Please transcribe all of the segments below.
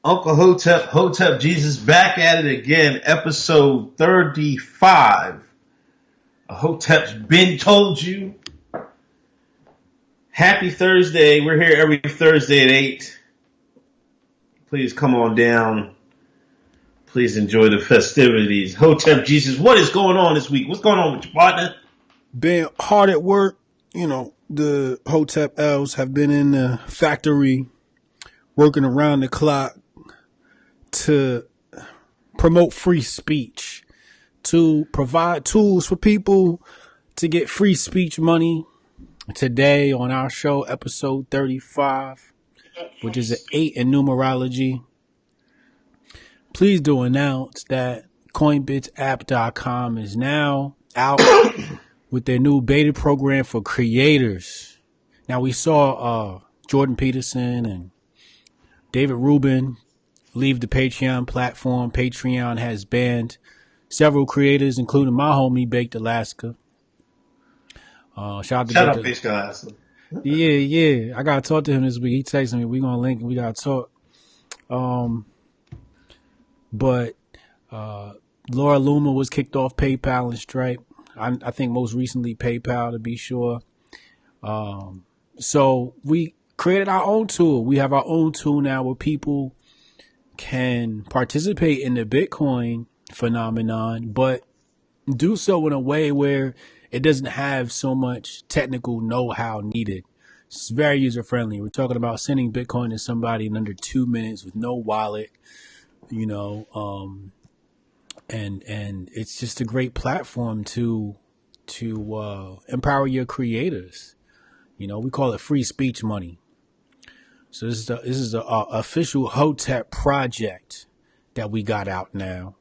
Uncle Hotep Jesus back at it again, episode 35. Hotep's been told you. Happy Thursday. We're here every Thursday at 8. Please come on down. Please enjoy the festivities. Hotep Jesus, what is going on this week? What's going on with your partner? Been hard at work. You know, the Hotep L's have been in the factory working around the clock to promote free speech, to provide tools for people to get free speech money. Today on our show, episode 35, which is an 8 in numerology, please do announce that CoinbitsApp.com is now out with their new beta program for creators. Now, we saw Jordan Peterson and David Rubin leave the Patreon platform. Patreon has banned several creators, including my homie, Baked Alaska. Shout out Baked Alaska. Yeah. I got to talk to him this week. He texted me. We going to link and we got to talk. But Laura Loomer was kicked off PayPal and Stripe. I think most recently PayPal, to be sure. So we created our own tool. We have our own tool now where people can participate in the Bitcoin phenomenon, but do so in a way where it doesn't have so much technical know-how needed. It's very user-friendly. We're talking about sending Bitcoin to somebody in under 2 minutes with no wallet, and it's just a great platform to empower your creators. We call it free speech money. So this is the official Hotep project that we got out now,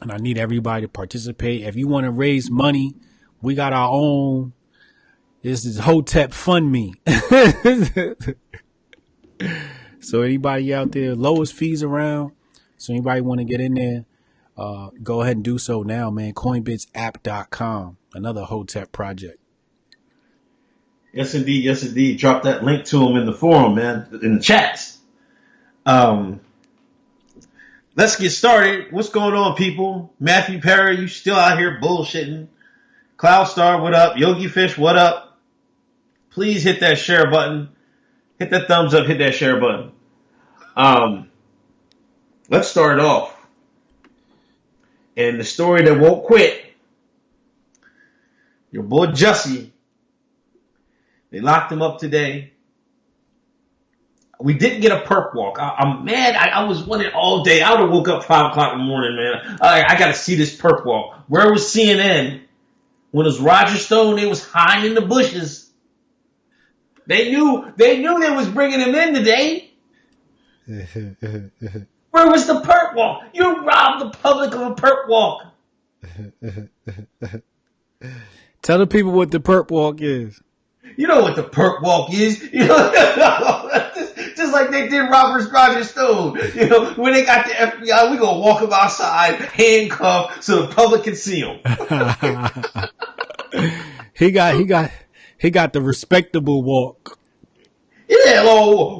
and I need everybody to participate. If you want to raise money, we got our own. This is Hotep Fund Me. So anybody out there, lowest fees around. So anybody want to get in there, go ahead and do so now, man. CoinbitsApp.com, another Hotep project. Yes, indeed. Drop that link to them in the forum, man, in the chats. Let's get started. What's going on, people? Matthew Perry, you still out here bullshitting. Cloudstar, what up? Yogi Fish, what up? Please hit that share button. Hit that thumbs up. Hit that share button. Let's start off. And the story that won't quit. Your boy Jussie. They locked him up today. We didn't get a perp walk. I'm mad. I was wanting all day. I would have woke up 5 o'clock in the morning, man. I got to see this perp walk. Where was CNN? When it was Roger Stone, they was hiding in the bushes. They knew they was bringing him in today. Where was the perp walk? You robbed the public of a perp walk. Tell the people what the perp walk is. You know what the perp walk is. Just like they did Roger Stone. When they got the FBI, we gonna walk him outside, handcuffed, so the public can see him. He got the respectable walk. Yeah,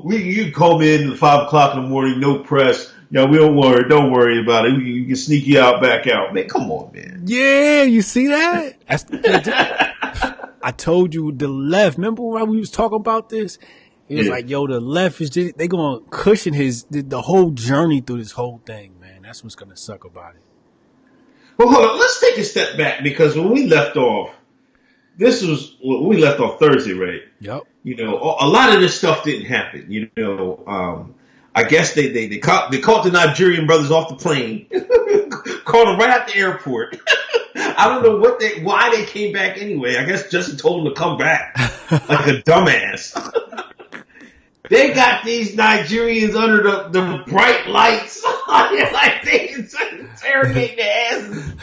you come in at 5 o'clock in the morning, no press. We don't worry about it. We can sneak you out, back out. Man, come on, man. Yeah, you see that? I told you the left. Remember when we was talking about this? It was like, the left is just, they gonna cushion the whole journey through this whole thing, man. That's what's gonna suck about it. Well, hold on. Let's take a step back, because when we left off, we left off Thursday, right? Yep. A lot of this stuff didn't happen. I guess they caught the Nigerian brothers off the plane, caught them right at the airport. I don't know why they came back anyway. I guess Justin told them to come back like a dumbass. They got these Nigerians under the bright lights, like they interrogate their asses.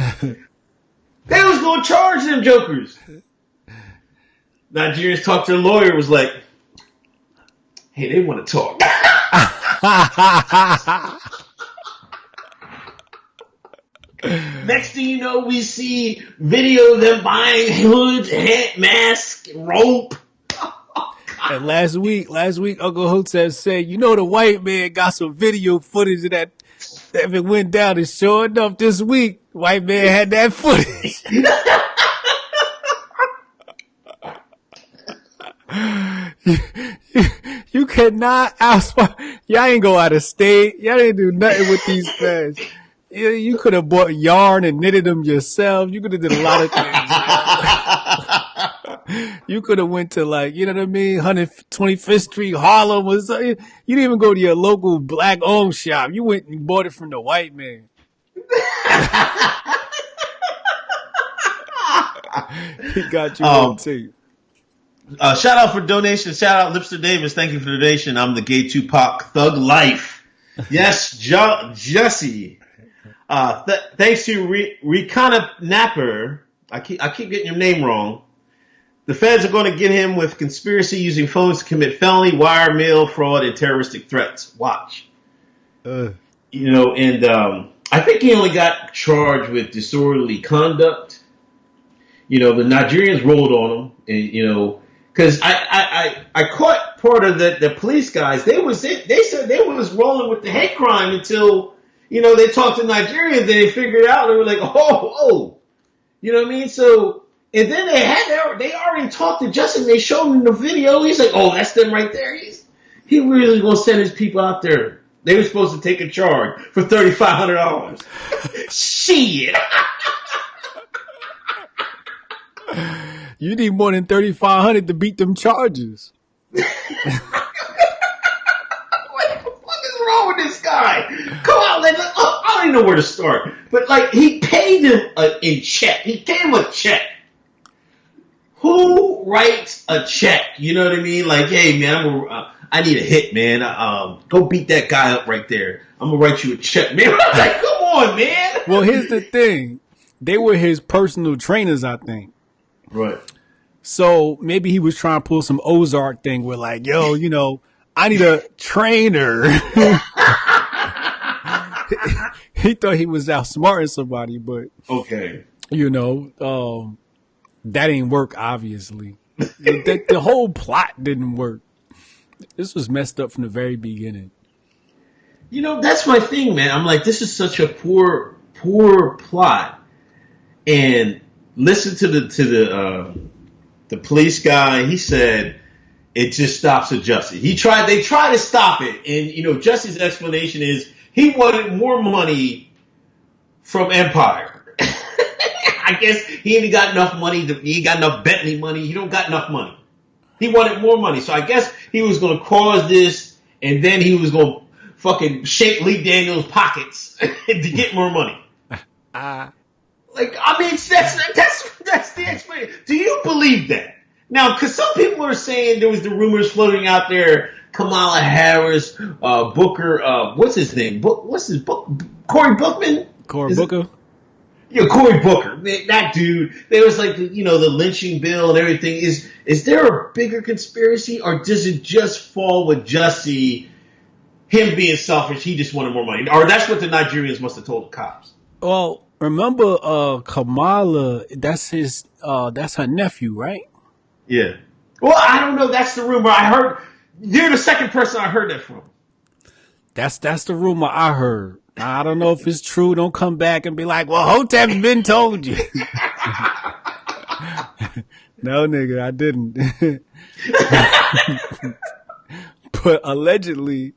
They was gonna charge them jokers. Nigerians talked to their lawyer, was like, "Hey, they want to talk." Next thing you know, we see video of them buying hoods, hat, mask, rope. And last week, Uncle Hotep said, the white man got some video footage of that it went down. And sure enough, this week, white man had that footage. You cannot outsmart. Y'all ain't go out of state. Y'all didn't do nothing with these fans. You could have bought yarn and knitted them yourself. You could have did a lot of things. You could have went to 125th Street, Harlem or something. You didn't even go to your local black-owned shop. You went and bought it from the white man. He got you on tape. Shout out for donation. Shout out Lipster Davis. Thank you for the donation. I'm the gay Tupac Thug Life. Yes, Jesse. Thanks to Rikana Napper. I keep getting your name wrong. The feds are going to get him with conspiracy using phones to commit felony, wire, mail, fraud, and terroristic threats. Watch. I think he only got charged with disorderly conduct. The Nigerians rolled on him, and because I caught part of the police guys. They said they was rolling with the hate crime until they talked to Nigerians. They figured it out. They were like, oh, you know what I mean? So, and then they already talked to Justin. They showed him the video. He's like, oh, that's them right there. He really gonna send his people out there. They were supposed to take a charge for $3,500. Shit. You need more than $3,500 to beat them charges. What the fuck is wrong with this guy? Come on, I don't even know where to start. But he paid him in check. He gave him a check. Who writes a check? You know what I mean? Hey man, I need a hit, man. Go beat that guy up right there. I'm gonna write you a check, man. I'm come on, man. Well, here's the thing. They were his personal trainers, I think. Right. So maybe he was trying to pull some Ozark thing where I need a trainer. He thought he was outsmarting somebody, but okay. That ain't work, obviously. The whole plot didn't work. This was messed up from the very beginning. That's my thing, man. I'm like, this is such a poor plot. And listen to the police guy. He said it just stops at Jussie. They tried to stop it, and Jussie's explanation is he wanted more money from Empire. I guess he ain't got enough money. He ain't got enough Bentley money. He don't got enough money. He wanted more money, so I guess he was going to cause this, and then he was going to fucking shake Lee Daniels' pockets to get more money. That's the explanation. Do you believe that? Now, because some people are saying there was the rumors floating out there, Kamala Harris, Booker, what's his name? Cory Booker? Cory Booker? Yeah, Cory Booker. That dude. There was the lynching bill and everything. Is there a bigger conspiracy, or does it just fall with Jussie, him being selfish, he just wanted more money? Or that's what the Nigerians must have told the cops. Well, remember Kamala, that's her nephew, right? Yeah. Well, I don't know. That's the rumor I heard. You're the second person I heard that from. That's the rumor I heard. I don't know if it's true. Don't come back and be like, well, Hotep's been told you. No, nigga, I didn't. But allegedly,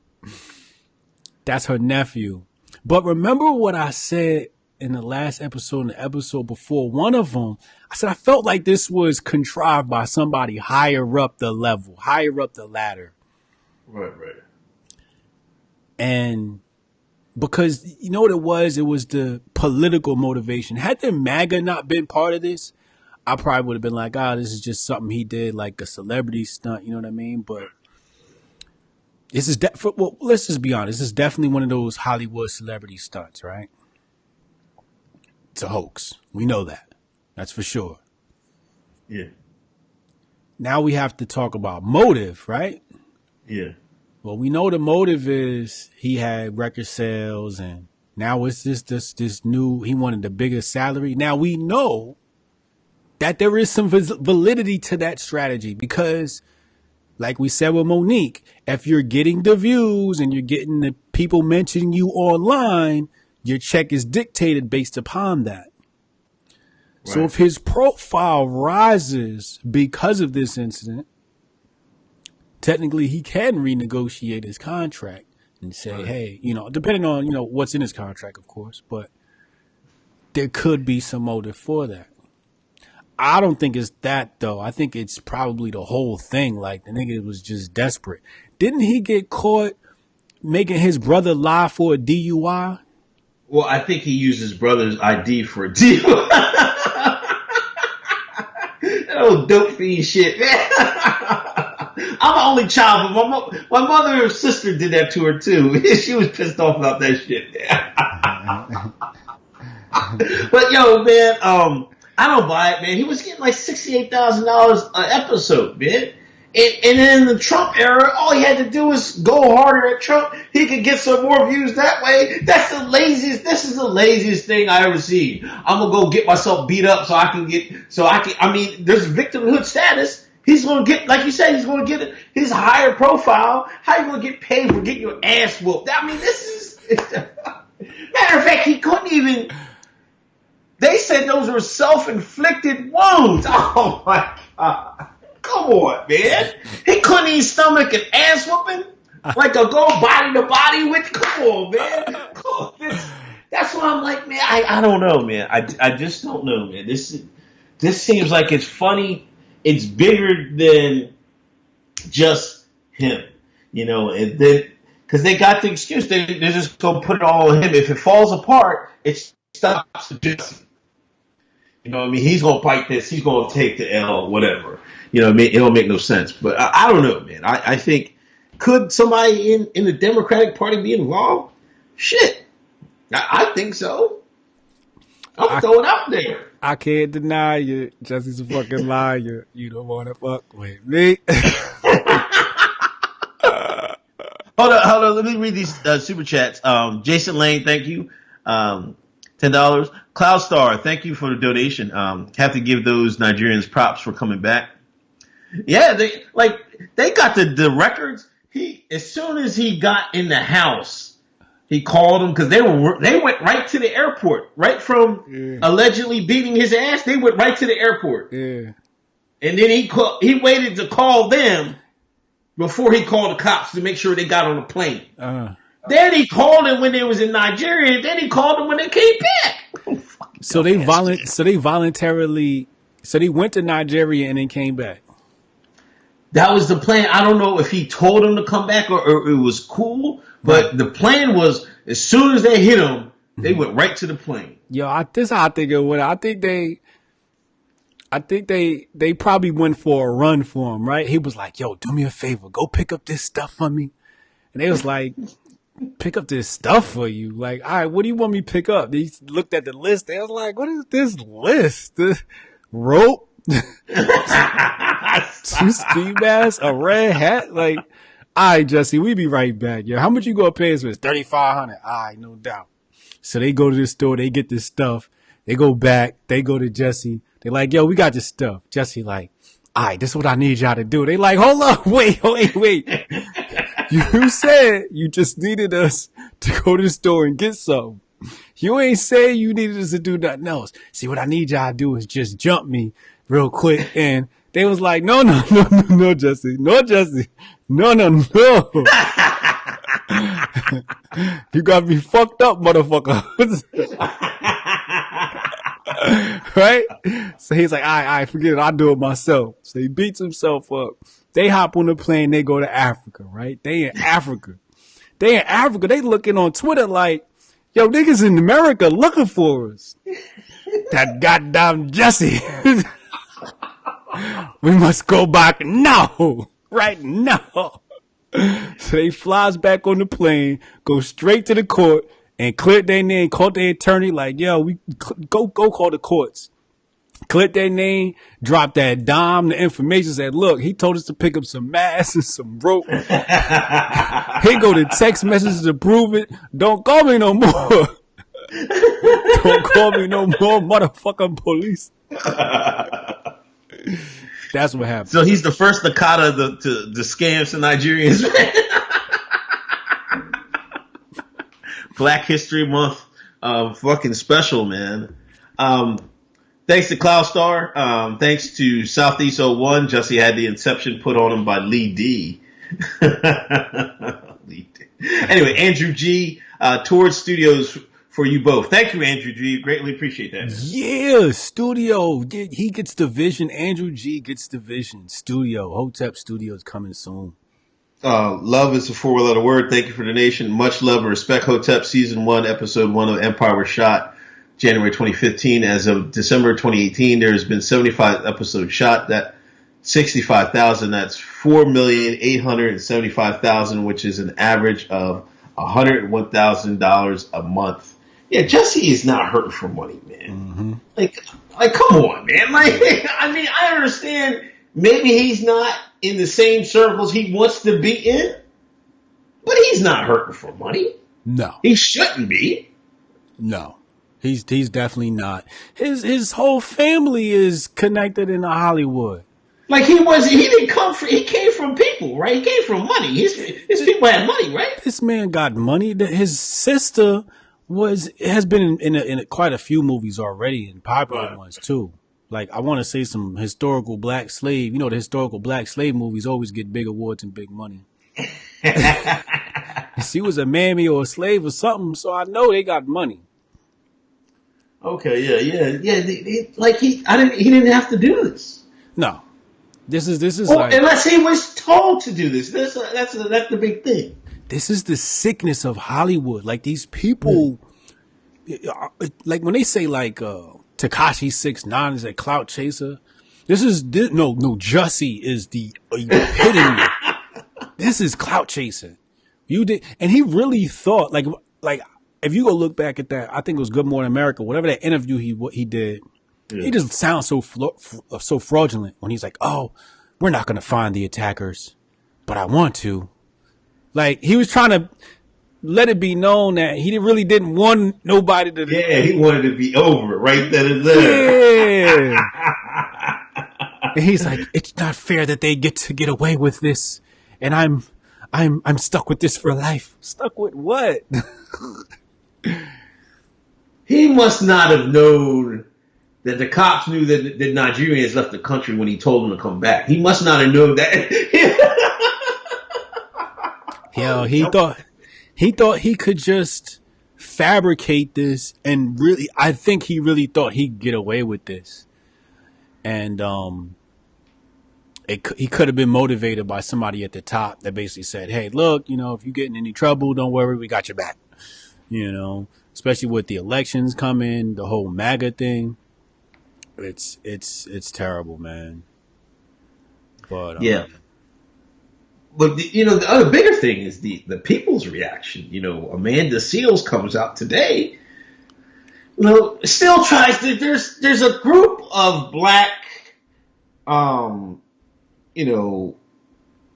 that's her nephew. But remember what I said in the last episode and the episode before, one of them, I said I felt like this was contrived by somebody higher up the level, higher up the ladder. Right. And because you know what it was? It was the political motivation. Had the MAGA not been part of this, I probably would have been like, this is just something he did, like a celebrity stunt, you know what I mean? But this is, let's just be honest, this is definitely one of those Hollywood celebrity stunts, right? It's a hoax. We know that. That's for sure. Yeah. Now we have to talk about motive, right? Yeah. Well, we know the motive is he had record sales, and now it's just this new, he wanted the biggest salary. Now we know that there is some validity to that strategy because like we said with Monique, if you're getting the views and you're getting the people mentioning you online, your check is dictated based upon that. Right. So if his profile rises because of this incident, technically he can renegotiate his contract and say, hey, depending on, what's in his contract, of course, but there could be some motive for that. I don't think it's that, though. I think it's probably the whole thing. Like, the nigga was just desperate. Didn't he get caught making his brother lie for a DUI? Well, I think he used his brother's ID for a DUI. That old dope fiend shit, man. I'm the only child, but my mother and sister did that to her, too. She was pissed off about that shit, man. But, yo, man, I don't buy it, man. He was getting like $68,000 an episode, man. And in the Trump era, all he had to do was go harder at Trump. He could get some more views that way. This is the laziest thing I ever seen. I'm going to go get myself beat up there's victimhood status. He's going to get, like you said, he's going to get his higher profile. How you going to get paid for getting your ass whooped? I mean, matter of fact, he couldn't even. They said those were self-inflicted wounds. Oh, my God. Come on, man. He couldn't even stomach an ass whooping? Like a go body to body with? Come on, man. That's why I'm like, man, I don't know, man. I just don't know, man. This seems like it's funny. It's bigger than just him, and then, because they got the excuse. They're just going to put it all on him. If it falls apart, it stops the Jesse. He's going to fight this. He's going to take the L, whatever. It don't make no sense. But I don't know, man. I think, could somebody in the Democratic Party be involved? Shit. I think so. I'm throwing out there. I can't deny you. Jesse's a fucking liar. You don't want to fuck with me. Hold on. Let me read these super chats. Jason Lane, thank you. $10. Cloud Star, thank you for the donation. Have to give those Nigerians props for coming back. Yeah, they got the records. As soon as he got in the house, he called them because they went right to the airport, right from allegedly beating his ass. They went right to the airport. Yeah, and then he waited to call them before he called the cops to make sure they got on the plane. Then he called them when they was in Nigeria. And then he called them when they came back. So they voluntarily. So they went to Nigeria and then came back. That was the plan. I don't know if he told them to come back or it was cool, but the plan was as soon as they hit him, they went right to the plane. Yo, this is how I think it went. I think they probably went for a run for him, right? He was like, "Yo, do me a favor, go pick up this stuff for me," and they was like, "Pick up this stuff for you?" Like, all right, what do you want me to pick up? They looked at the list. They was like, "What is this list? This rope." 2 ski masks, a red hat. Like, all right, Jesse, we be right back. Yo, how much you gonna pay us for? $3,500. All right, no doubt. So they go to the store, they get this stuff. They go back, they go to Jesse. They like, yo, we got this stuff. Jesse like, all right, this is what I need y'all to do. They like, hold up, wait. You said you just needed us to go to the store and get something. You ain't say you needed us to do nothing else. See, what I need y'all to do is just jump me real quick. And they was like, no, Jesse. No, Jesse. No. You got me fucked up, motherfucker. Right? So he's like, all right, forget it. I'll do it myself. So he beats himself up. They hop on the plane. They go to Africa, right? They in Africa. They looking on Twitter like, yo, niggas in America looking for us. That goddamn Jesse. We must go back now. Right now. So they flies back on the plane, go straight to the court, and cleared their name, called their attorney, like, yo, we go call the courts. Cleared their name, dropped that dime, the information, said, look, he told us to pick up some masks and some rope. He go to text messages to prove it. Don't call me no more. Don't call me no more, motherfucking police. That's what happened. So he's the first Nakata to scam some Nigerians. Black History Month, fucking special, man. Thanks to Cloudstar. Thanks to Southeast 01. Jesse had the Inception put on him by Lee D. Lee D. Anyway, Andrew G. Toured Studios for you both. Thank you, Andrew G. Greatly appreciate that. Yeah, studio. He gets the vision. Andrew G gets the vision. Studio. Hoteps Studios coming soon. Love is a 4-letter word. Thank you for the donation. Much love and respect. Hotep Season 1, Episode 1 of Empire was shot January 2015. As of December 2018, there has been 75 episodes shot. That 65,000. That's 4,875,000, which is an average of $101,000 a month. Yeah, Jesse is not hurting for money, man. Mm-hmm. Like, come on, man. Like, I mean, I understand maybe he's not in the same circles he wants to be in, but he's not hurting for money. No, he shouldn't be. No, he's definitely not. His whole family is connected into Hollywood. Like he came from people, right? He came from money. His people had money, right? This man got money. His sister has been in quite a few movies already, and popular ones too. Like I want to say some historical black slave. You know, the historical black slave movies always get big awards and big money. She was a mammy or a slave or something, so I know they got money. Okay, yeah. He didn't have to do this. No, this is like, unless he was told to do this. That's the big thing. This is the sickness of Hollywood. Like these people, like when they say like Tekashi 6ix9ine is a clout chaser. No, Jussie is the epitome. This is clout chasing. You did, and he really thought like if you go look back at that, I think it was Good Morning America, whatever that interview he did. Yeah. He just sounds so fraudulent when he's like, "Oh, we're not going to find the attackers, but I want to." Like, he was trying to let it be known that he really didn't want nobody to... Yeah, he wanted to be over right then and there. Yeah. And he's like, it's not fair that they get to get away with this. And I'm stuck with this for life. Stuck with what? He must not have known that the cops knew that Nigerians left the country when he told them to come back. He must not have known that. Yo, he thought he could just fabricate this, and really, I think he really thought he'd get away with this. And he could have been motivated by somebody at the top that basically said, "Hey, look, if you get in any trouble, don't worry, we got your back." Especially with the elections coming, the whole MAGA thing. It's terrible, man. But yeah. But the other bigger thing is the people's reaction. Amanda Seales comes out today. Still tries to. There's a group of black,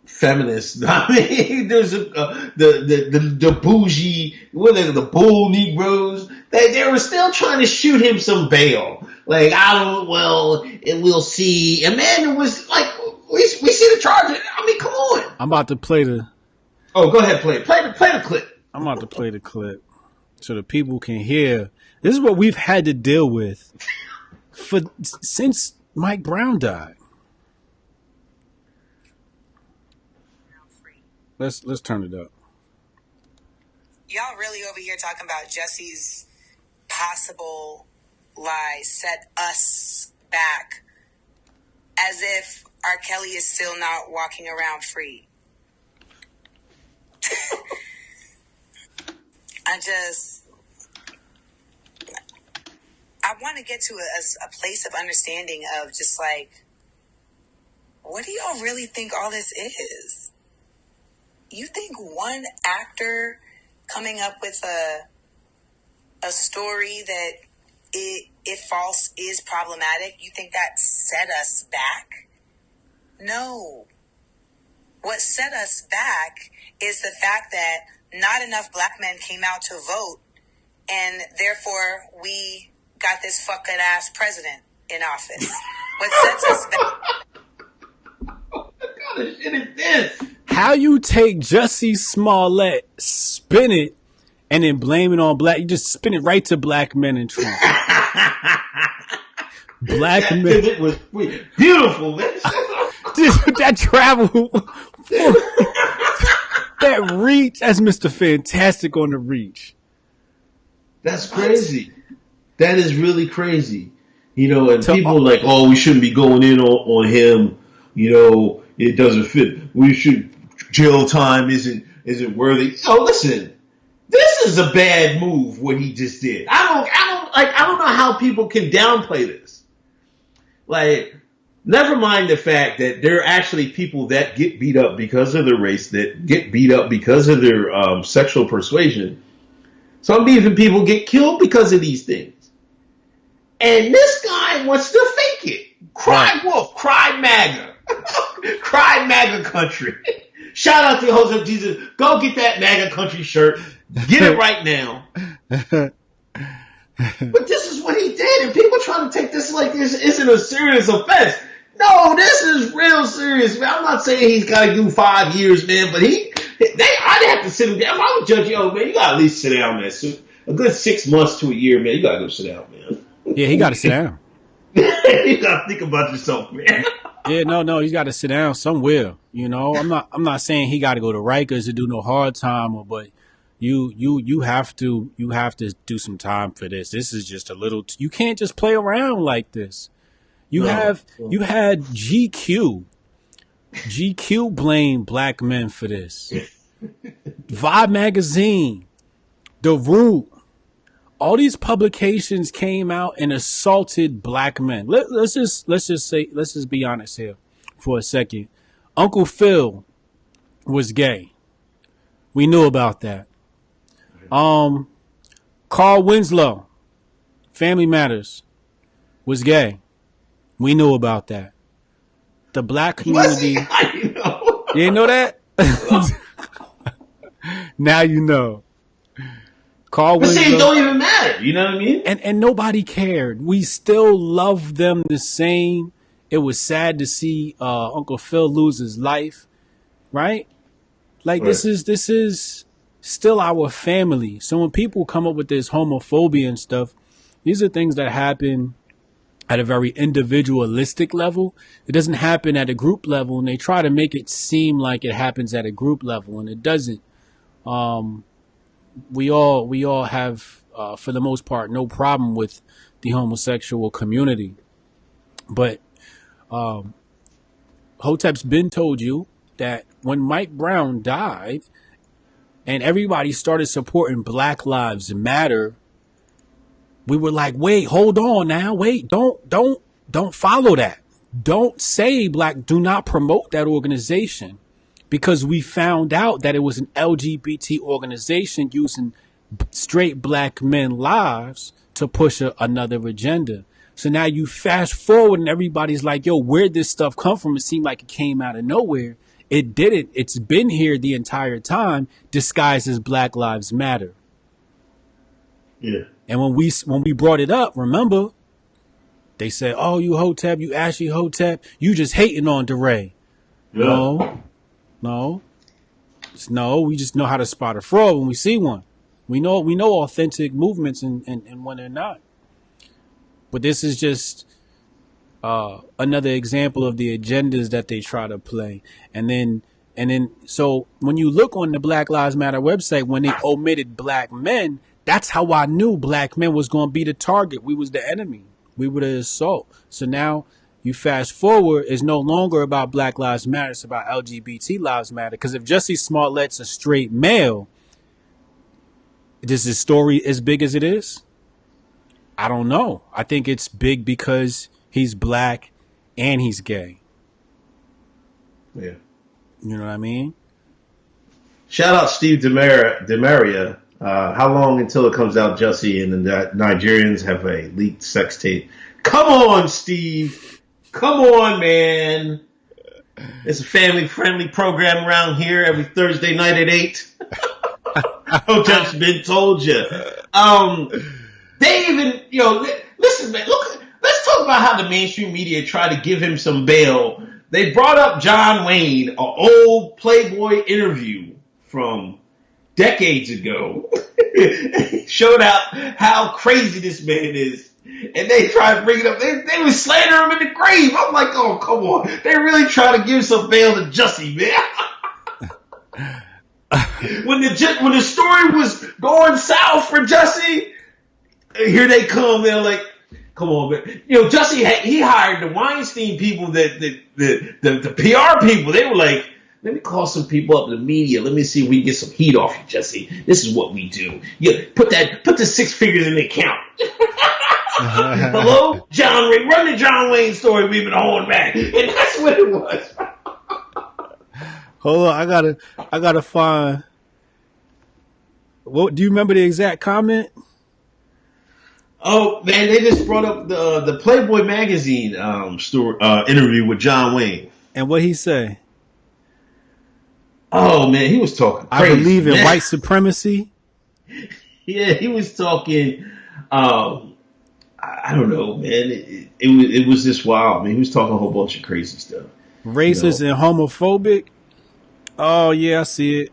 feminists. I mean, there's the bougie, the bull Negroes. They were still trying to shoot him some bail. Like, we'll see. Amanda was like, we see the charge. I mean, come on. I'm about to play the... Oh, go ahead, play the clip. I'm about to play the clip so the people can hear. This is what we've had to deal with since Mike Brown died. Let's turn it up. Y'all really over here talking about Jesse's possible lie set us back as if R. Kelly is still not walking around free. I want to get to a place of understanding of just like, what do y'all really think all this is? You think one actor coming up with a story that if false is problematic, you think that set us back? No. What set us back is the fact that not enough black men came out to vote, and therefore we got this fucking ass president in office. What sets us back kind of shit is this? How you take Jussie Smollett, spin it, and then blame it on black? You just spin it right to black men and Trump. Black men. It was beautiful, man. That travel, that reach. That's Mr. Fantastic on the reach. That's crazy. That is really crazy. You know, and people are like, oh, we shouldn't be going in on him. You know, it doesn't fit. We should, jail time isn't worthy. Oh, listen, this is a bad move, what he just did. I don't know how people can downplay this. Like, never mind the fact that there are actually people that get beat up because of their race, that get beat up because of their sexual persuasion. Some even people get killed because of these things. And this guy wants to fake it. Cry wolf, cry MAGA. Cry MAGA country. Shout out to Hoteps Jesus. Go get that MAGA country shirt. Get it right now. But this is what he did, and people trying to take this like this isn't a serious offense. No, this is real serious, man. I'm not saying he's got to do 5 years, man, but I'd have to sit him down. If I would judge you, man, you got to at least sit down, man. So a good 6 months to a year, man. You got to go sit down, man. Yeah, he got to sit down. You got to think about yourself, man. Yeah, no, he's got to sit down somewhere. You know, I'm not saying he got to go to Rikers to do no hard time, but you have to do some time for this. This is just a little. You can't just play around like this. You had GQ blame black men for this. Vibe magazine, The Root. All these publications came out and assaulted black men. Let's just be honest here for a second. Uncle Phil was gay. We knew about that. Carl Winslow, Family Matters, was gay. We knew about that. The black community. You didn't know that? Now you know. Carl Winslow. But see, it don't even matter. You know what I mean? And nobody cared. We still love them the same. It was sad to see Uncle Phil lose his life, right? Like right. This is still our family. So when people come up with this homophobia and stuff, these are things that happen at a very individualistic level. It doesn't happen at a group level, and they try to make it seem like it happens at a group level, and it doesn't. We all have, for the most part, no problem with the homosexual community. But Hotep's been told you that when Mike Brown died and everybody started supporting Black Lives Matter, we were like, wait, hold on now. Wait, don't follow that. Don't say do not promote that organization. Because we found out that it was an LGBT organization using straight black men lives to push another agenda. So now you fast forward and everybody's like, yo, where'd this stuff come from? It seemed like it came out of nowhere. It didn't. It's been here the entire time, disguised as Black Lives Matter. Yeah. And when we brought it up, remember, they said, oh, you Hotep, you Ashley Hotep, you just hating on DeRay. Yeah. No, we just know how to spot a fraud when we see one. We know authentic movements and when they're not. But this is just another example of the agendas that they try to play. And then so when you look on the Black Lives Matter website, when they omitted black men, that's how I knew black men was going to be the target. We was the enemy. We were the assault. So now you fast forward, it's no longer about Black Lives Matter, it's about LGBT Lives Matter. Because if Jussie Smollett's a straight male, is his story as big as it is? I don't know. I think it's big because he's black and he's gay. Yeah. You know what I mean? Shout out Steve Demaria. How long until it comes out Jussie and the Nigerians have a leaked sex tape? Come on, Steve. Come on, man. It's a family-friendly program around here every Thursday night at 8. Hoteps been told you. They even, listen, man, look, let's talk about how the mainstream media tried to give him some bail they brought up John Wayne, an old Playboy interview from decades ago. Showed out how crazy this man is. And they tried to bring it up. They was slandering him in the grave. I'm like, oh, come on. They really try to give some bail to Jussie, man. When the story was going south for Jussie, here they come. They're like, come on, man. You know, Jussie, he hired the Weinstein people, the PR people. They were like, let me call some people up in the media. Let me see if we can get some heat off you, Jussie. This is what we do. You put the 6 figures in the account. Hello, John Wayne. Run the John Wayne story we've been holding back, and that's what it was. Hold on, I gotta find. What do you remember the exact comment? Oh man, they just brought up the Playboy magazine story interview with John Wayne. And what he say? Oh man, he was talking crazy. I believe in white supremacy. Yeah, he was talking. I don't know, man. It was just wild, man. He was talking a whole bunch of crazy stuff. Racist and homophobic. Oh yeah, I see it.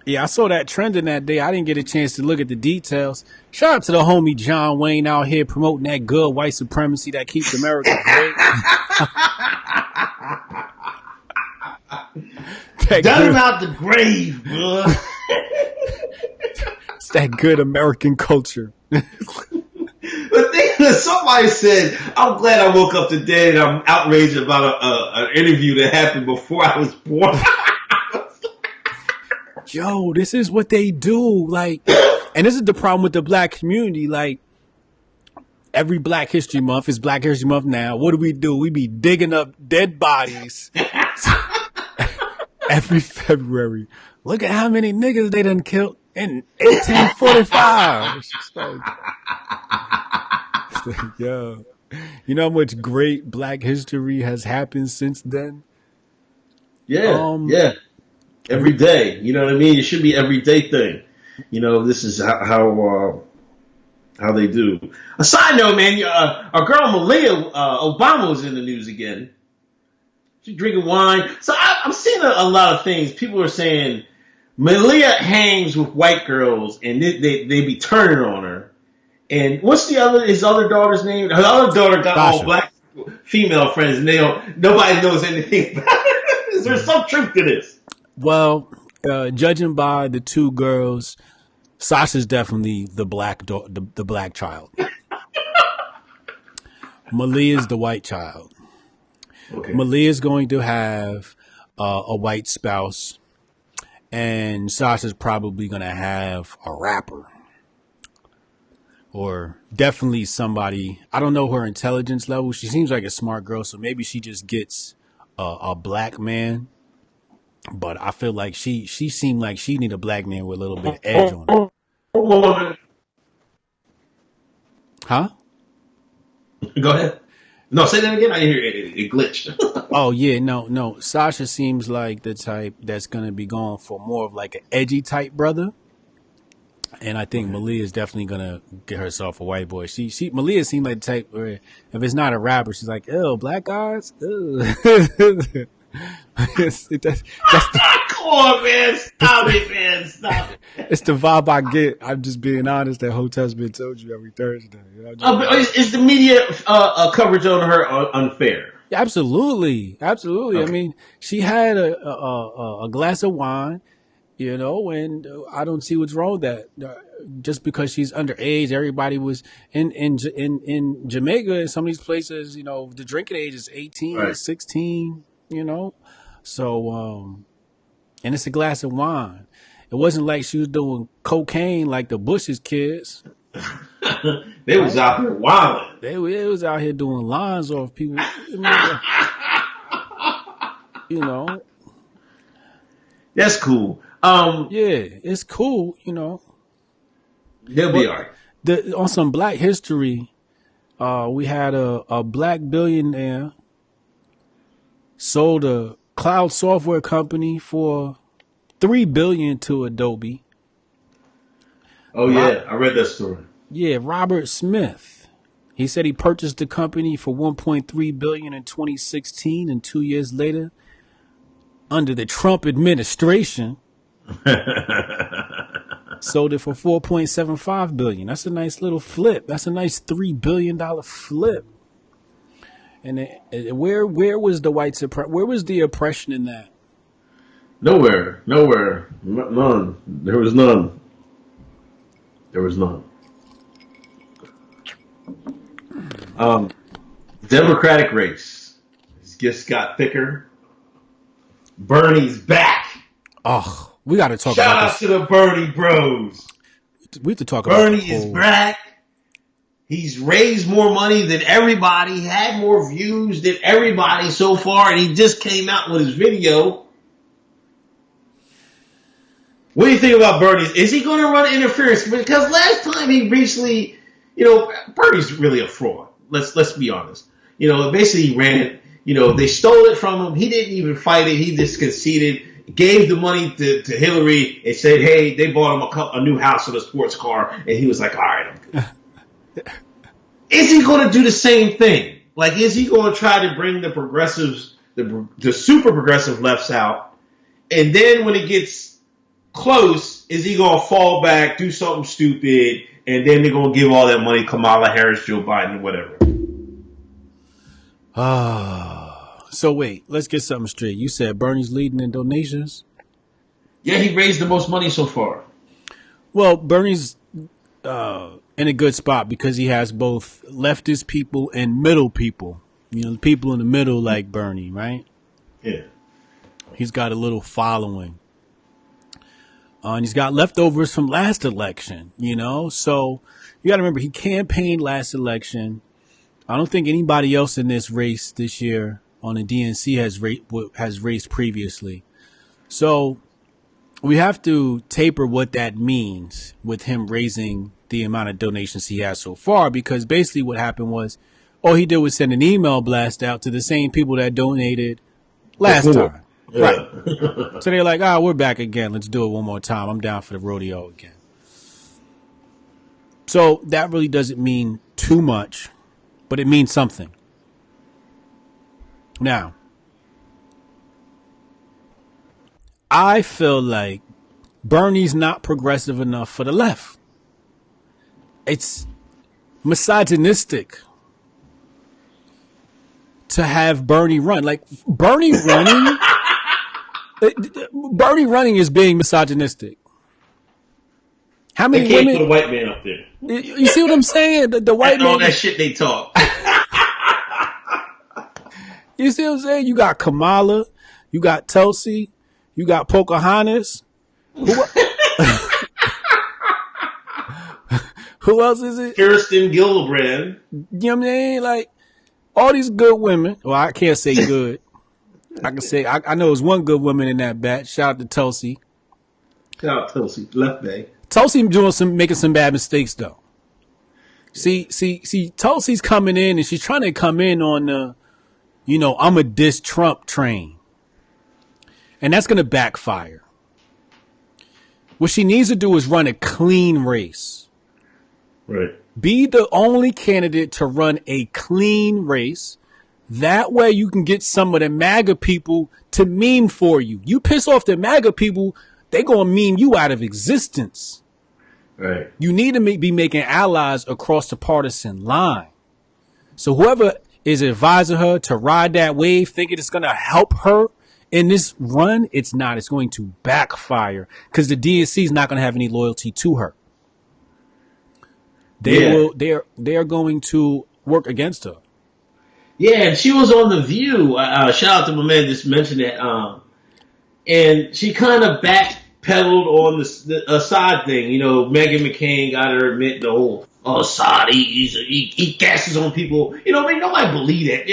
Yeah, I saw that trending that day. I didn't get a chance to look at the details. Shout out to the homie John Wayne out here promoting that good white supremacy that keeps America great. Done him out the grave, bro. It's that good American culture. But somebody said, I'm glad I woke up today and I'm outraged about an interview that happened before I was born. Yo, this is what they do. Like, and this is the problem with the black community. Like, every Black History Month is Black History Month now. What do? We be digging up dead bodies every February. Look at how many niggas they done killed in 1845. It's like, yo, you know how much great Black history has happened since then? Yeah, yeah. Every day, you know what I mean? It should be everyday thing. You know, this is how they do. A side note, man, our girl Malia Obama was in the news again. She's drinking wine. So I'm seeing a lot of things. People are saying Malia hangs with white girls and they be turning on her. And what's his other daughter's name? Her other daughter got all black female friends, and nobody knows anything about it. Is there some truth to this? Well, judging by the 2 girls, Sasha's definitely the black the black child. Malia's the white child. Okay. Malia's going to have a white spouse, and Sasha's probably going to have a rapper. Or definitely somebody, I don't know her intelligence level. She seems like a smart girl, so maybe she just gets a black man. But I feel like she seemed like she need a black man with a little bit of edge on her. Huh? Go ahead. No, say that again. I didn't hear it. It glitched. Oh, yeah. No. Sasha seems like the type that's going to be going for more of like an edgy type brother. And I think Malia is definitely going to get herself a white boy. Malia seemed like the type where if it's not a rapper, she's like, ew, black guys? Ew. That's Come on, man. Stop it, man. Stop it. It's the vibe I get. I'm just being honest that Hoteps been told you every Thursday. You know, is the media coverage on her unfair? Absolutely. Okay. I mean, she had a glass of wine, you know, and I don't see what's wrong with that. Just because she's underage, everybody was in Jamaica and some of these places, you know, the drinking age is 18, right. 16, you know. So, and it's a glass of wine. It wasn't like she was doing cocaine like the Bush's kids. They was out here wilding. They was out here doing lines off people. You know. That's cool. Yeah, it's cool, you know. They'll be all right. On some Black history, we had a black billionaire sold a cloud software company for $3 billion to Adobe. Oh yeah, I read that story. Yeah, Robert Smith. He said he purchased the company for $1.3 billion in 2016, and 2 years later, under the Trump administration, sold it for $4.75 billion. That's a nice little flip. That's a nice $3 billion flip. And where was the white suppression? Where was the oppression in that? Nowhere. None. There was none. Democratic race just got thicker. Bernie's back. Oh, we got to talk Shout about out this. to the Bernie bros. We have to talk Bernie about is back. He's raised more money than everybody, had more views than everybody so far, and he just came out with his video. What do you think about Bernie? Is he going to run interference? Because last time he recently, Bernie's really a fraud. Let's be honest. Basically he ran. They stole it from him. He didn't even fight it. He just conceded, gave the money to Hillary, and said, "Hey, they bought him a new house and a sports car," and he was like, "All right, I'm good." Is he going to do the same thing? Like, is he going to try to bring the progressives, the super progressive lefts out, and then when it gets close, is he going to fall back, do something stupid, and then they're going to give all that money to Kamala Harris, Joe Biden, whatever? So wait, let's get something straight. You said Bernie's leading in donations? Yeah, he raised the most money so far. Well, Bernie's in a good spot because he has both leftist people and middle people. The people in the middle like Bernie, right? Yeah. He's got a little following. And he's got leftovers from last election, So you got to remember, he campaigned last election. I don't think anybody else in this race this year on the DNC has raced previously. So we have to taper what that means with him raising the amount of donations he has so far, because basically what happened was all he did was send an email blast out to the same people that donated last time. Yeah. Right. So they're like, we're back again. Let's do it one more time. I'm down for the rodeo again. So that really doesn't mean too much, but it means something. Now, I feel like Bernie's not progressive enough for the left. It's misogynistic to have Bernie run. Like, Bernie running is being misogynistic. How many they can't women? Put a white man up there. You see what I'm saying? The white man. All that shit they talk. You see what I'm saying? You got Kamala, you got Tulsi, you got Pocahontas. Who else is it? Kirsten Gillibrand. You know what I mean? Like, all these good women. Well, I can't say good. I can say I know there's one good woman in that batch. Shout out to Tulsi. Shout out Tulsi, left bay. Tulsi making some bad mistakes though. See, Tulsi's coming in and she's trying to come in on the, I'm a diss Trump train, and that's gonna backfire. What she needs to do is run a clean race. Right. Be the only candidate to run a clean race. That way you can get some of the MAGA people to meme for you. You piss off the MAGA people, they gonna meme you out of existence. Right. You need to be making allies across the partisan line. So whoever is advising her to ride that wave, thinking it's gonna help her in this run, it's not. It's going to backfire because the DNC is not going to have any loyalty to her. They are going to work against her. Yeah, and she was on The View. Shout out to my man just mentioned that. And she kind of backpedaled on the Assad thing. Meghan McCain got her admit the whole, Assad, he gasses on people. Nobody believe it.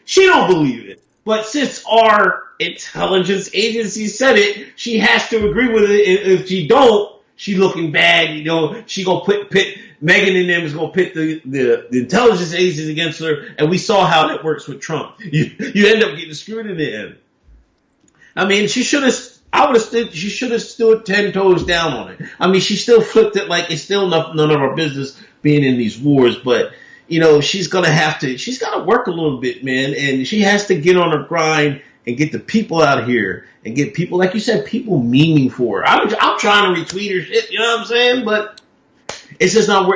She don't believe it. But since our intelligence agency said it, she has to agree with it. If she don't, she looking bad. She gonna pit Megan and them is gonna pit the intelligence agencies against her, and we saw how that works with Trump. You end up getting screwed in the end. She should have. She should have stood 10 toes down on it. She still flipped it like it's still none of our business being in these wars. But she's got to work a little bit, man. And she has to get on her grind and get the people out here and get people, like you said, people memeing for her. I'm trying to retweet her shit, you know what I'm saying? But it's just not,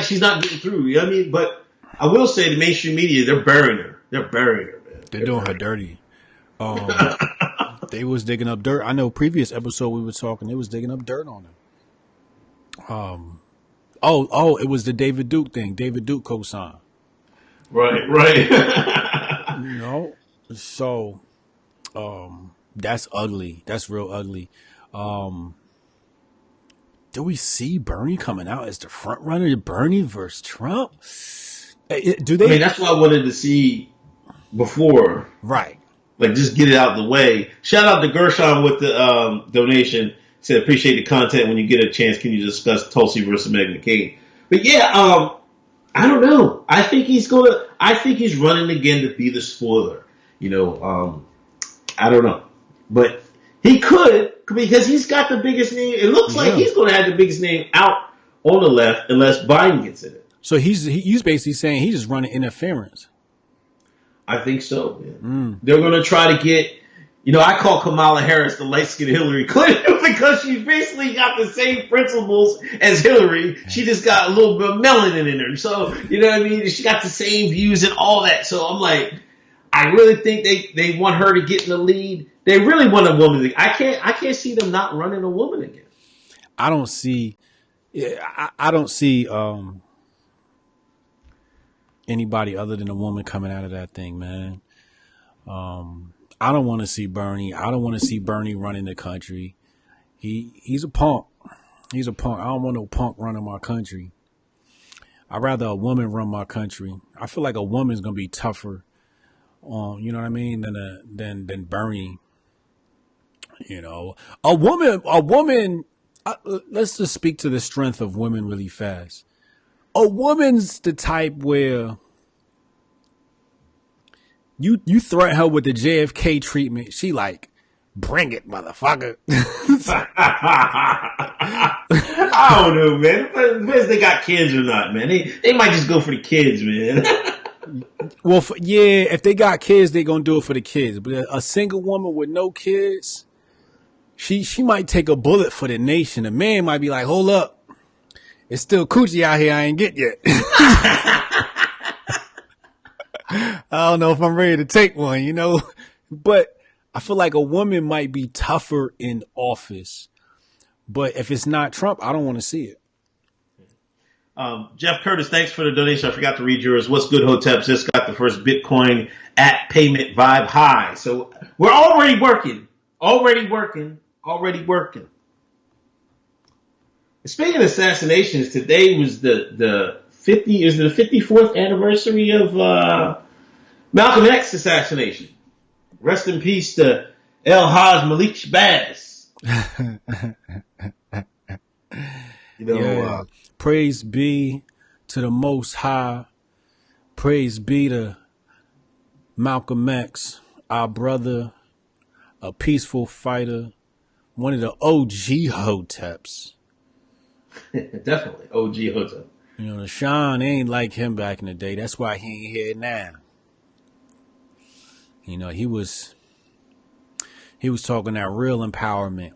she's not getting through, you know what I mean? But I will say the mainstream media, they're burying her, man. They're doing her dirty. They was digging up dirt. I know previous episode we were talking, they was digging up dirt on her. It was the David Duke thing. David Duke co-signed. Right. So that's ugly. That's real ugly. Do we see Bernie coming out as the front runner? Bernie versus Trump? That's what I wanted to see before. Right. Like, just get it out of the way. Shout out to Gershon with the donation. Said, appreciate the content. When you get a chance, can you discuss Tulsi versus Meghan McCain? But yeah, I don't know. I think he's running again to be the spoiler. I don't know. But he could, because he's got the biggest name. It looks like he's going to have the biggest name out on the left unless Biden gets in it. So he's basically saying he's just running interference. I think so, man. They're going to try to get, I call Kamala Harris the light-skinned Hillary Clinton because she basically got the same principles as Hillary. She just got a little bit of melanin in her. So, you know what I mean? She got the same views and all that. So I'm like, I really think they want her to get in the lead. They really want a woman. I can't see them not running a woman again. I don't see anybody other than a woman coming out of that thing, man. I don't want to see Bernie. I don't want to see Bernie running the country. He's a punk. He's a punk. I don't want no punk running my country. I'd rather a woman run my country. I feel like a woman's gonna be tougher you know what I mean, than Bernie. A woman. Let's just speak to the strength of women really fast. A woman's the type where you threaten her with the JFK treatment. She like, bring it, motherfucker. I don't know, man. Whether they got kids or not, man. They might just go for the kids, man. Well, if they got kids, they gonna do it for the kids. But a single woman with no kids, she might take a bullet for the nation. A man might be like, hold up, it's still coochie out here I ain't get yet. I don't know if I'm ready to take one, But I feel like a woman might be tougher in office. But if it's not Trump, I don't want to see it. Jeff Curtis, thanks for the donation. I forgot to read yours. What's good, Hoteps? Just got the first Bitcoin at payment vibe high. So we're already working. Speaking of assassinations, today was the 54th anniversary of Malcolm X assassination. Rest in peace to El Haj Malik Shabazz. Praise be to the Most High. Praise be to Malcolm X, our brother, a peaceful fighter, one of the OG Hoteps. Definitely OG Hotep. Sean ain't like him back in the day. That's why he ain't here now. He was talking that real empowerment.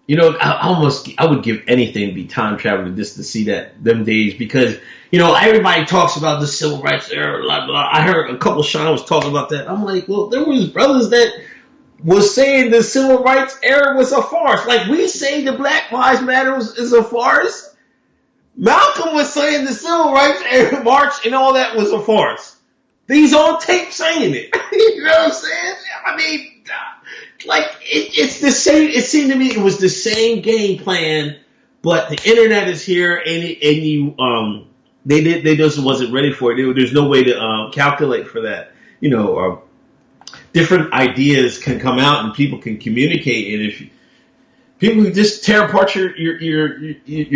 I would give anything to be time traveling just to see them days, because, everybody talks about the civil rights era, blah, blah. I heard a couple of Sean was talking about that. I'm like, well, there was brothers that was saying the civil rights era was a farce. Like we say the Black Lives Matter is a farce. Malcolm was saying the civil rights era march and all that was a farce. He's on tape saying it. You know what I'm saying? I mean, it's the same. It seemed to me it was the same game plan, but the internet is here, they just wasn't ready for it. There's no way to calculate for that. Different ideas can come out and people can communicate, and if people could just tear apart your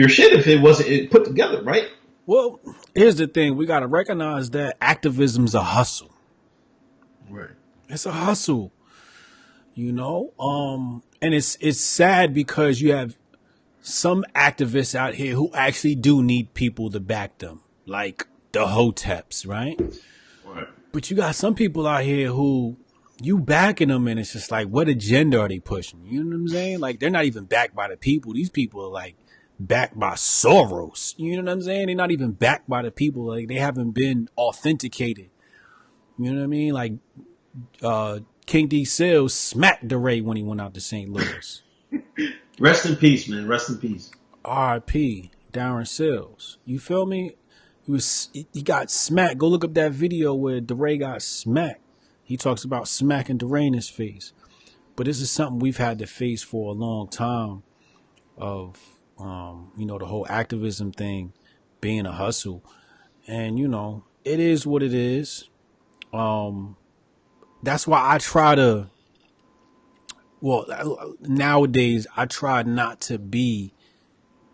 shit if it wasn't put together, right? Well, here's the thing: we got to recognize that activism's a hustle. Right. It's a hustle. And it's sad because you have some activists out here who actually do need people to back them. like the Hoteps, right? Right. But you got some people out here who you backing them, and it's just like, what agenda are they pushing? You know what I'm saying? Like, they're not even backed by the people. These people are like backed by Soros. You know what I'm saying? They're not even backed by the people. Like, they haven't been authenticated. You know what I mean? Like, King D. Sills smacked DeRay when he went out to St. Louis. Rest in peace, man. Rest in peace. R.I.P. Darren Sills. You feel me? He got smacked. Go look up that video where DeRay got smacked. He talks about smacking DeRay in his face. But this is something we've had to face for a long time of, the whole activism thing being a hustle. And, it is what it is. That's why I try to, nowadays I try not to be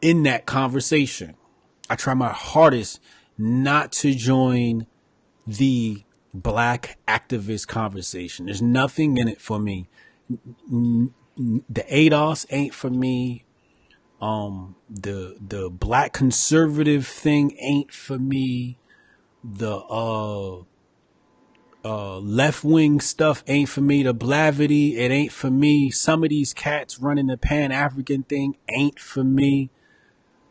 in that conversation. I try my hardest not to join the black activist conversation. There's nothing in it for me. The ADOS ain't for me. The black conservative thing ain't for me. The left wing stuff ain't for me. The Blavity, it ain't for me. Some of these cats running the Pan African thing ain't for me.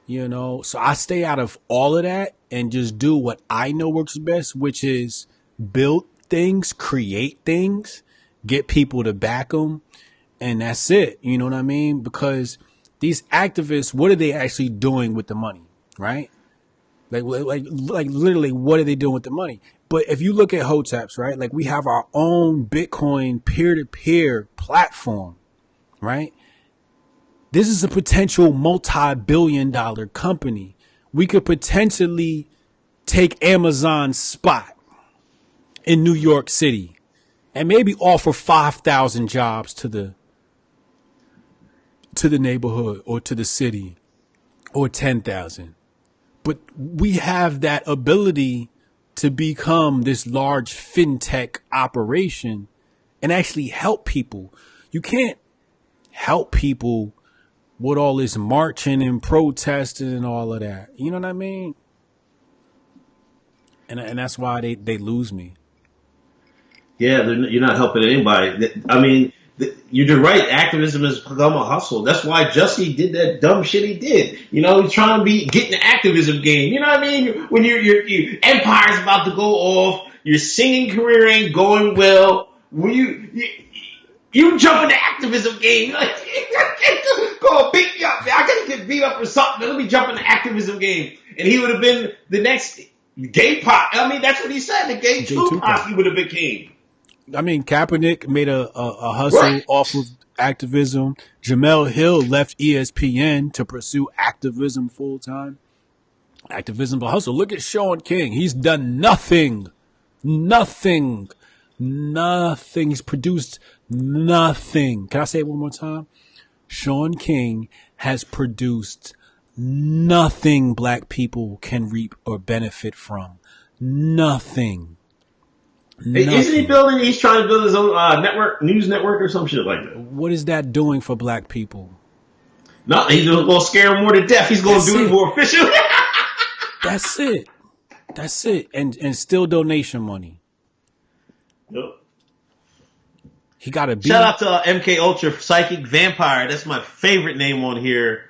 So I stay out of all of that and just do what I know works best, which is build things, create things, get people to back them, and that's it. You know what I mean? Because these activists, what are they actually doing with the money, right? Like literally, what are they doing with the money? But if you look at Hoteps, right? Like, we have our own Bitcoin peer-to-peer platform, right? This is a potential multi-billion-dollar company. We could potentially take Amazon's spot in New York City and maybe offer 5,000 jobs to the neighborhood or to the city, or 10,000. But we have that ability to become this large fintech operation and actually help people. You can't help people with all this marching and protesting and all of that. You know what I mean? And that's why they lose me. Yeah, you're not helping anybody. I mean, you're right. Activism has become a hustle. That's why Jussie did that dumb shit he did. He's trying to get in the activism game. You know what I mean? When your empire's about to go off, your singing career ain't going well. When you jump in the activism game, you're like, go beat me up, man. I gotta get beat up or something. Let me jump in the activism game. And he would have been the next gay pop. I mean, that's what he said. The gay Tupac he would have became. I mean, Kaepernick made a hustle off of activism. Jamel Hill left ESPN to pursue activism full time. Activism but hustle. Look at Sean King. He's done nothing. Nothing. He's produced nothing. Can I say it one more time? Sean King has produced nothing black people can reap or benefit from. Nothing. Isn't he building? He's trying to build his own news network or some shit like that. What is that doing for black people? Nothing. He's going to scare them more to death. He's going to do it more officially. That's it. And still donation money. Yep. He got to be. Shout out to MK Ultra Psychic Vampire. That's my favorite name on here.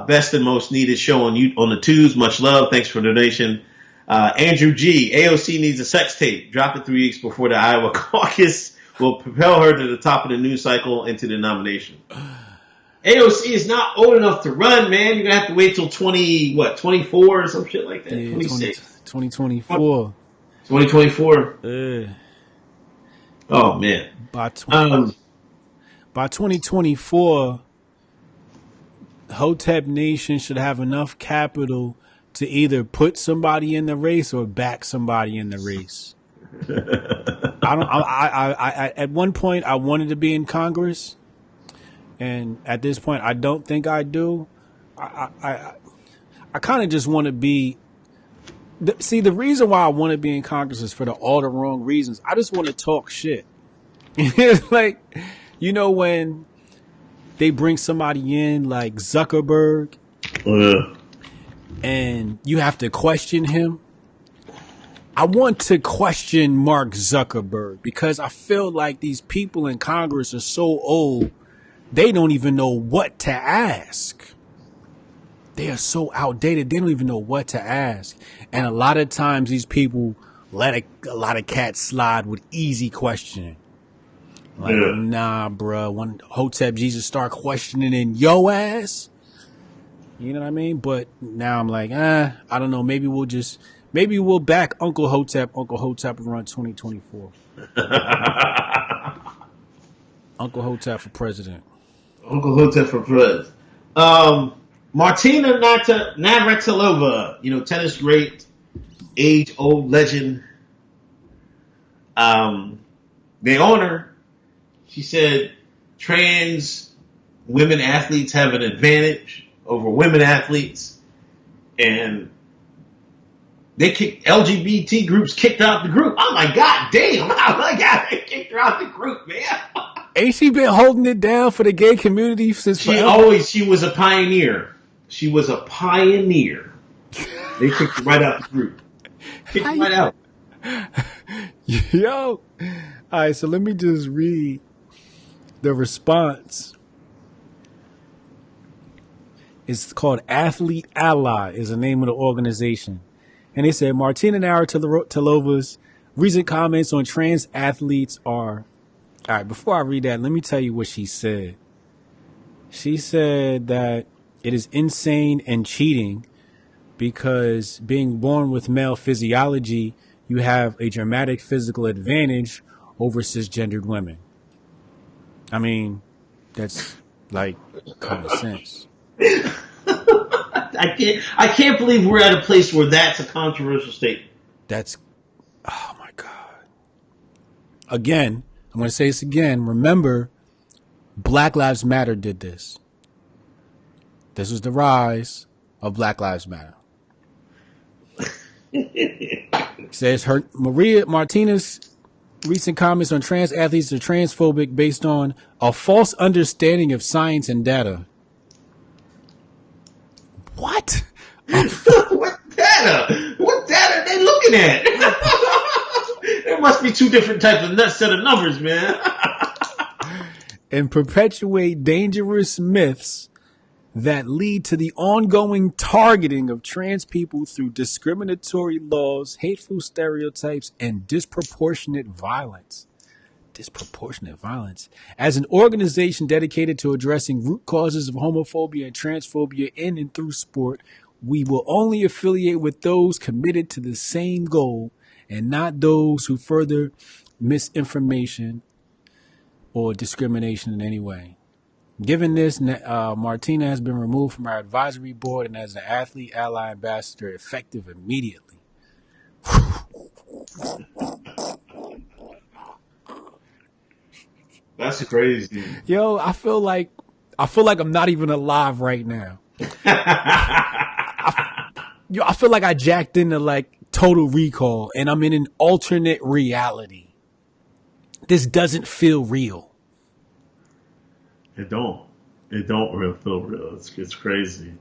Best and most needed show on the twos. Much love. Thanks for the donation. Andrew G. AOC needs a sex tape. Drop it 3 weeks before the Iowa caucus will propel her to the top of the news cycle into the nomination. AOC is not old enough to run, man. You're going to have to wait till 24 or some shit like that? Yeah, 26. 2024. 2024. Oh, man. By 2024, Hotep Nation should have enough capital to either put somebody in the race or back somebody in the race. I at one point I wanted to be in Congress, and at this point I don't think I do. I kind of just want to be. See, the reason why I want to be in Congress is for all the wrong reasons. I just want to talk shit. It's like, when they bring somebody in like Zuckerberg, and you have to question him I want to question Mark Zuckerberg because I feel like these people in Congress are so old, they don't even know what to ask. They are so outdated, they don't even know what to ask. And a lot of times these people let a lot of cats slide with easy questioning. Like, nah, bruh, when Hotep Jesus start questioning in yo ass, you know what I mean? But now I'm like, I don't know. Maybe we'll back Uncle Hotep. Uncle Hotep around 2024. Uncle Hotep for president. Uncle Hotep for president. Martina Navratilova, tennis great, age-old legend. They own her. She said trans women athletes have an advantage over women athletes, and LGBT groups kicked out the group. I'm like, God damn! Oh my God, they kicked her out the group, man. Ain't she been holding it down for the gay community since forever? She was a pioneer. She was a pioneer. They kicked her right out the group. Kicked her right out. Yo. All right, so let me just read the response. It's called Athlete Ally is the name of the organization. And they said Martina Navratilova's recent comments on trans athletes are... All right, before I read that, let me tell you what she said. She said that it is insane and cheating because being born with male physiology, you have a dramatic physical advantage over cisgendered women. I mean, that's like common sense. I can't believe we're at a place where that's a controversial statement. Oh my God. Again, I'm going to say this again. Remember, Black Lives Matter did this. This was the rise of Black Lives Matter. Says Martina's recent comments on trans athletes are transphobic based on a false understanding of science and data. What? What data? What data are they looking at? There must be two different types of set of numbers, man. And perpetuate dangerous myths that lead to the ongoing targeting of trans people through discriminatory laws, hateful stereotypes, and disproportionate violence. Disproportionate violence. As an organization dedicated to addressing root causes of homophobia and transphobia in and through sport, we will only affiliate with those committed to the same goal and not those who further misinformation or discrimination in any way. Given this, Martina has been removed from our advisory board and as an athlete ally ambassador effective immediately. That's crazy. Yo, I feel like I'm not even alive right now. I feel like I jacked into like Total Recall and I'm in an alternate reality. This doesn't feel real. It don't really feel real. It's crazy.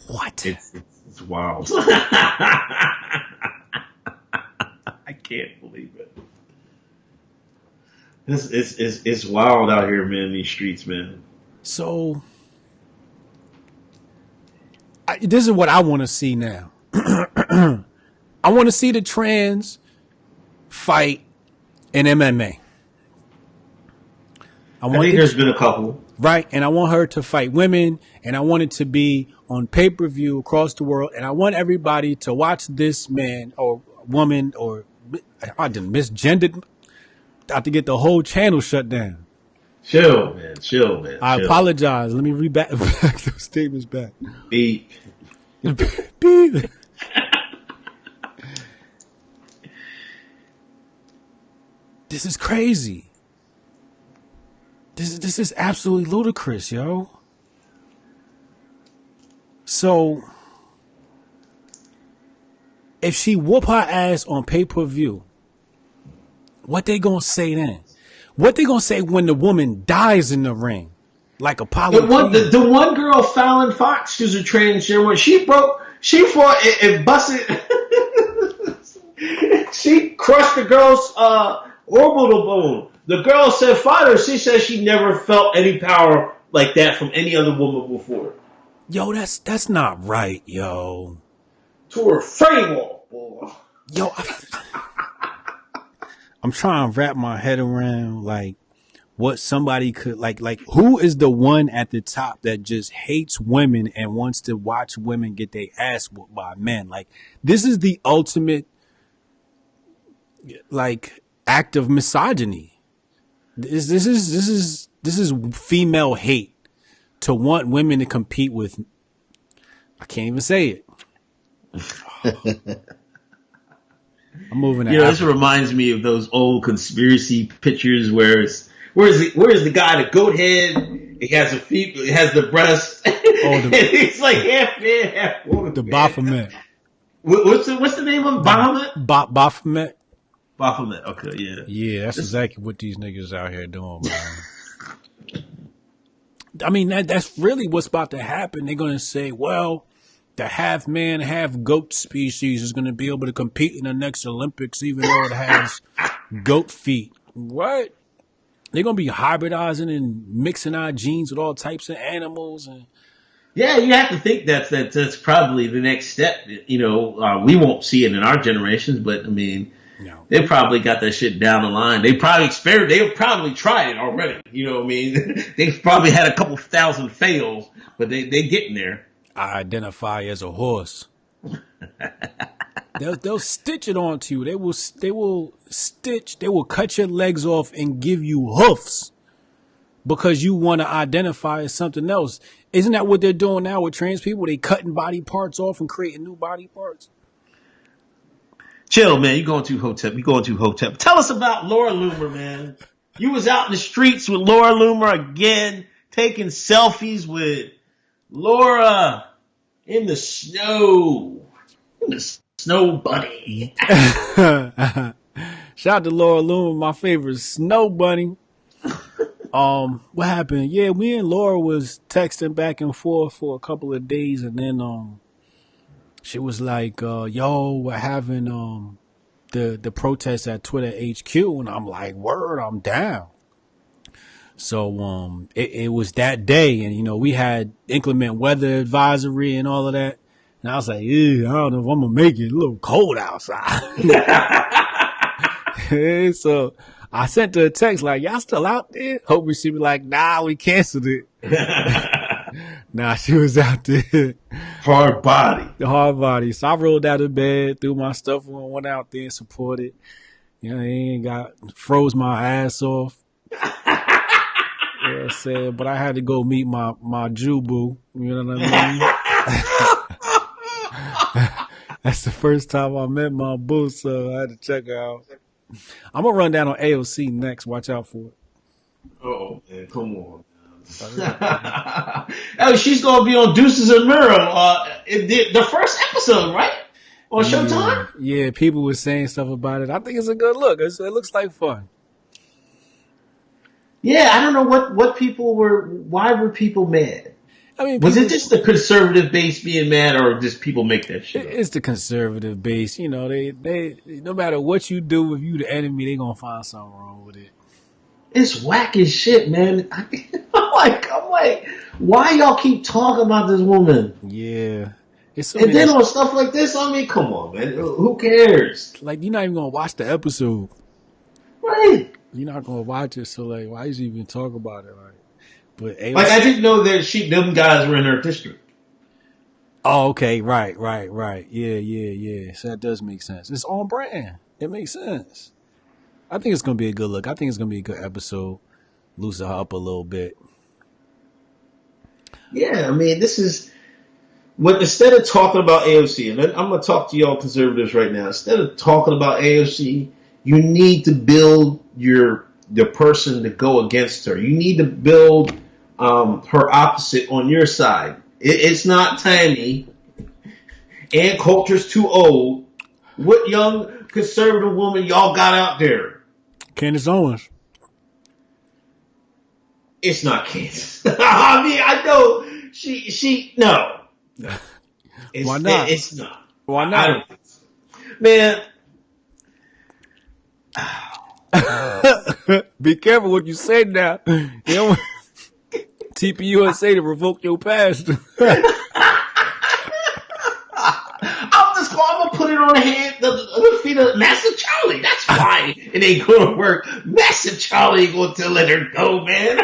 What? It's wild. I can't believe it. It's wild out here, man. In these streets, man. So, this is what I want to see now. I want to see the trans fight in MMA. I think there's been a couple. Right, and I want her to fight women, and I want it to be on pay-per-view across the world, and I want everybody to watch this man or woman or I didn't misgendered. I have to get the whole channel shut down. Chill, man. Chill. I apologize. Let me read back those statements back. Beep. Beep. This is crazy. This is absolutely ludicrous, yo. So, if she whoop her ass on pay-per-view, what they gonna say then? What they gonna say when the woman dies in the ring? Like Apollo. The one girl, Fallon Fox, she's a transgender. She fought and busted. She crushed the girl's orbital bone. The girl said, "Father," she said she never felt any power like that from any other woman before. Yo, that's not right, yo. To her framework, boy. Yo, I'm trying to wrap my head around like what somebody could like who is the one at the top that just hates women and wants to watch women get their ass whooped by men. Like this is the ultimate like act of misogyny. This is female hate to want women to compete with. I can't even say it. I'm moving to This reminds me of those old conspiracy pictures where where's the guy, the goat head? He has a feet, he has the breast, and he's like half man, half woman. The Baphomet. What's the name of Baphomet? Baphomet. Baphomet. Okay, yeah. Yeah, that's exactly what these niggas out here doing, man. I mean, that's really what's about to happen. They're gonna say, well, the half man, half goat species is going to be able to compete in the next Olympics, even though it has goat feet. What? They're going to be hybridizing and mixing our genes with all types of animals. And yeah, you have to think that's probably the next step. We won't see it in our generations, but I mean, no. They probably got that shit down the line. They probably they've probably tried it already. You know what I mean? They've probably had a couple thousand fails, but they getting there. I identify as a horse. They'll stitch it onto you. They will cut your legs off and give you hoofs because you want to identify as something else. Isn't that what they're doing now with trans people? They cutting body parts off and creating new body parts. Chill, man. You going to Hotep. Tell us about Laura Loomer, man. You was out in the streets with Laura Loomer again, taking selfies with Laura in the snow. In the snow bunny. Shout out to Laura Loomer, my favorite snow bunny. What happened? Yeah, me and Laura was texting back and forth for a couple of days, and then she was like, yo, we're having the protest at Twitter HQ, and I'm like, word, I'm down. So it was that day, and we had inclement weather advisory and all of that. And I was like, I don't know if I'm gonna make it. A little cold outside. So I sent her a text like, y'all still out there? Hoping she'd be like, nah, we canceled it. Nah, she was out there. Hard body. So I rolled out of bed, threw my stuff on, went out there and supported. Froze my ass off. Yeah, said, but I had to go meet my Jew boo. You know what I mean? That's the first time I met my boo, so I had to check her out. I'm gonna run down on AOC next. Watch out for it. Oh man, come on. Oh, she's gonna be on Deuces and Murrow. The first episode, right? On Showtime? Yeah, people were saying stuff about it. I think it's a good look. It looks like fun. Yeah, I don't know what people why were people mad? I mean, was it just the conservative base being mad, or just people make that shit up? It's the conservative base. They no matter what you do, if you the enemy, they gonna find something wrong with it. It's whack as shit, man. I'm like, why y'all keep talking about this woman? Yeah. And then on stuff like this, I mean, come on, man. Who cares? Like, you're not even gonna watch the episode. Right. You're not gonna watch it, so like, why is you even talk about it? But AOC, I didn't know that them guys were in her district. Oh, okay, right. Yeah. So that does make sense. It's on brand. It makes sense. I think it's gonna be a good look. I think it's gonna be a good episode. Loosen her up a little bit. Yeah, I mean, this is what instead of talking about AOC, and I'm gonna talk to y'all conservatives right now. Instead of talking about AOC, you need to build the person to go against her. You need to build her opposite on your side. It's not Tammy. Ann Coulter's too old. What young conservative woman y'all got out there? Candace Owens. It's not Candace. I mean, I know she no. Why not? It's not. Why not? I don't think so. Man, Be careful what you say now. You know, TPUSA to revoke your past. I'm gonna put it on the feet of Master Charlie. That's why it ain't gonna work. Master Charlie ain't gonna let her go, man.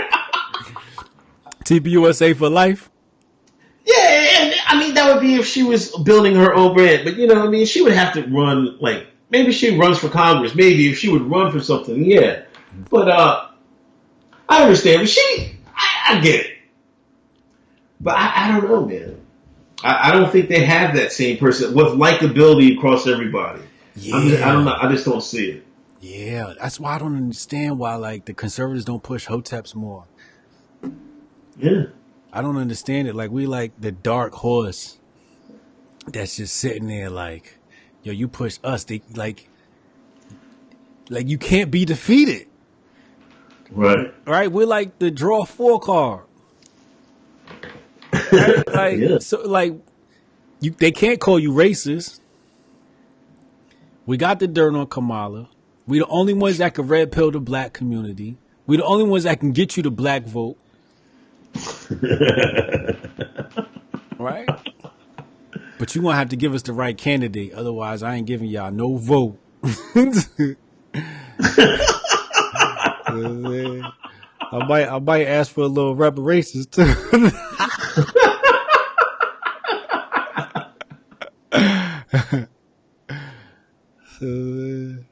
TPUSA for life. Yeah, and I mean that would be if she was building her own brand. But you know, I mean, she would have to run like maybe she runs for Congress. Maybe if she would run for something, yeah. But I understand. But I get it. But I don't know, man. I don't think they have that same person with likability across everybody. Yeah. I don't know. I just don't see it. Yeah, that's why I don't understand why like the conservatives don't push Hoteps more. Yeah. I don't understand it. Like we like the dark horse that's just sitting there like, yo, you push us. They like you can't be defeated. Right. Right? We're like the draw 4 card. Right? Like Yeah. so like they can't call you racist. We got the dirt on Kamala. We the only ones that can red pill the black community. We the only ones that can get you the black vote. Right? But you gonna have to give us the right candidate, otherwise I ain't giving y'all no vote. I might ask for a little reparations too.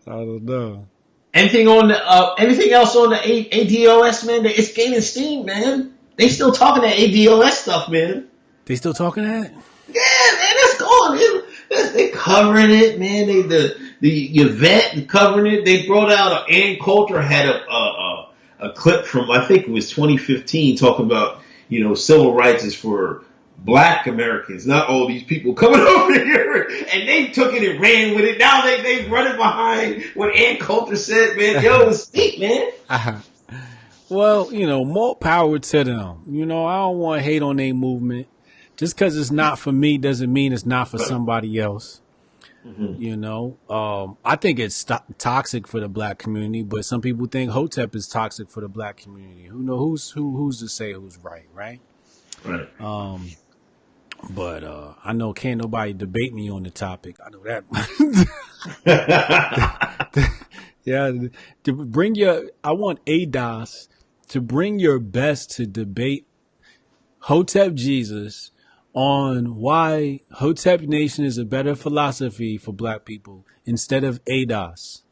I don't know. Anything else on the ADOS, man? It's gaining steam, man. They still talking that ADOS stuff, man. They still talking that? Yeah, man, it's going. They covering it, man. The Yvette covering it. They brought out Ann Coulter had a clip from I think it was 2015 talking about civil rights is for Black Americans, not all these people coming over here, and they took it and ran with it. Now they running behind what Ann Coulter said, man. Yo, it was steep, man. Well, more power to them. I don't want to hate on their movement. Just because it's not for me doesn't mean it's not for somebody else. Mm-hmm. I think it's toxic for the black community, but some people think Hotep is toxic for the black community. Who knows who's to say who's right? Right. But I know can't nobody debate me on the topic. I know that. Yeah, I want ADOS to bring your best to debate Hotep Jesus on why Hotep Nation is a better philosophy for black people instead of ADOS.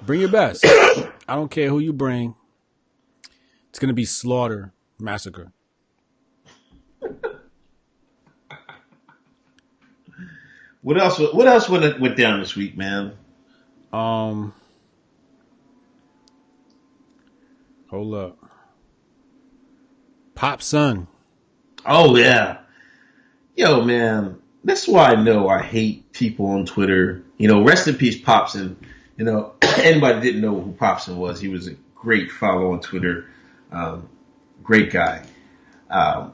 Bring your best. I don't care who you bring. It's going to be slaughter, massacre. What else went down this week, man? Hold up. Pop Son. Oh yeah. Yo, man. That's why I know I hate people on Twitter. Rest in peace, Popson. Anybody didn't know who Popson was. He was a great follow on Twitter. Great guy. And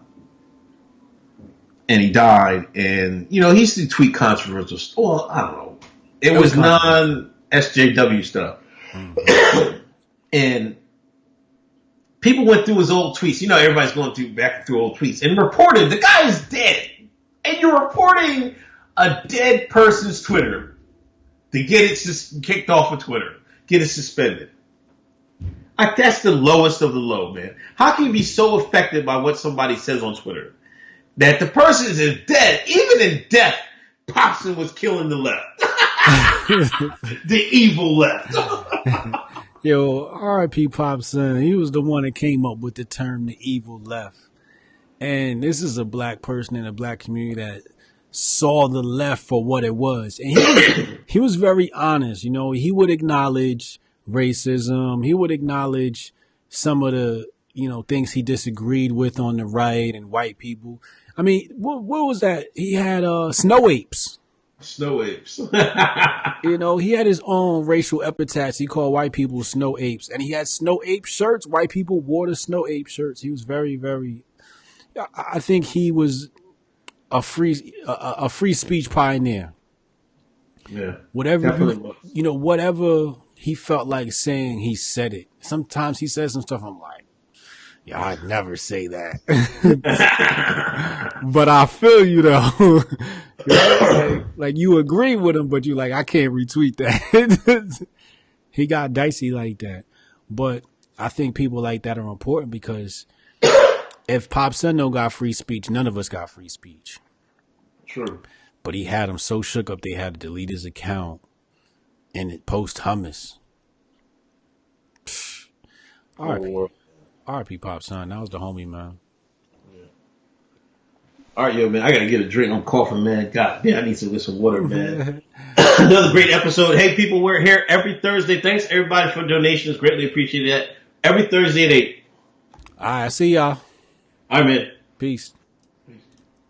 he died. And, he used to tweet controversial stuff. Well, I don't know. It was non-SJW stuff. Mm-hmm. And people went through his old tweets. Everybody's going back through old tweets. And reported, the guy is dead. And you're reporting a dead person's Twitter to get it kicked off of Twitter. Get it suspended. Like, that's the lowest of the low, man. How can you be so affected by what somebody says on Twitter? That the person is dead. Even in death, Popson was killing the left. The evil left. Yo, R.I.P. Popson. He was the one that came up with the term the evil left. And this is a black person in a black community that saw the left for what it was. And he was very honest. He would acknowledge racism. He would acknowledge some of the, things he disagreed with on the right and white people. I mean, what was that? He had snow apes. Snow apes. He had his own racial epithets. He called white people snow apes. And he had snow ape shirts. White people wore the snow ape shirts. He was very, very... I think he was a free speech pioneer. Yeah. Whatever Definitely was. whatever he felt like saying, he said it. Sometimes he says some stuff I'm like, yeah, I'd never say that. But I feel you though. like you agree with him, but you like, I can't retweet that. He got dicey like that. But I think people like that are important because if Pop Sendo got free speech, none of us got free speech. True. But he had him so shook up they had to delete his account and it post hummus. RP Pop Son, that was the homie, man. Yeah. All right, yo, man, I gotta get a drink. I'm coughing, man. God damn, I need to get some water, man. Another great episode. Hey, people, we're here every Thursday. Thanks everybody for donations. Greatly appreciate that. Every Thursday at 8. All right, see y'all. All right, man. Peace.